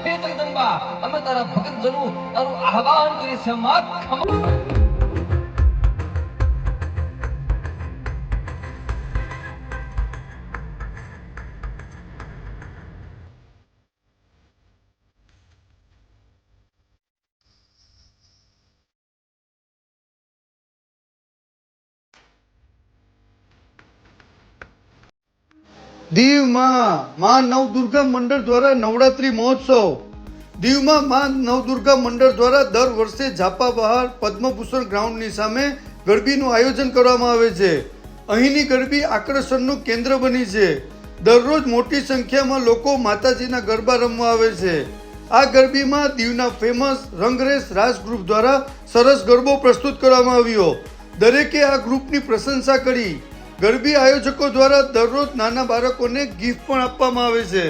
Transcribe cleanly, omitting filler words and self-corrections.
હે જગદંબા અમે તારા ભગત જનું તારું આહવાન કરી છે માં દીવમાં નવદુર્ગા મંડળ દ્વારા નવરાત્રી મહોત્સવ. દીવમાં નવદુર્ગા મંડળ દ્વારા દર વર્ષે ઝાપા બહાર પદ્મભૂષણ ગ્રાઉન્ડની સામે ગરબીનું આયોજન કરવામાં આવે છે. અહીંની ગરબી આકર્ષણનું કેન્દ્ર બની છે. દરરોજ મોટી સંખ્યામાં લોકો માતાજીના ગરબા રમવા આવે છે. આ ગરબીમાં દીવના ફેમસ રંગરેસ રાસ ગ્રુપ દ્વારા સરસ ગરબો પ્રસ્તુત કરવામાં આવ્યો. દરેકે આ ગ્રુપની પ્રશંસા કરી. ગરબી આયોજકો દ્વારા દરરોજ નાના બાળકોને ગિફ્ટ પણ આપવામાં આવે છે.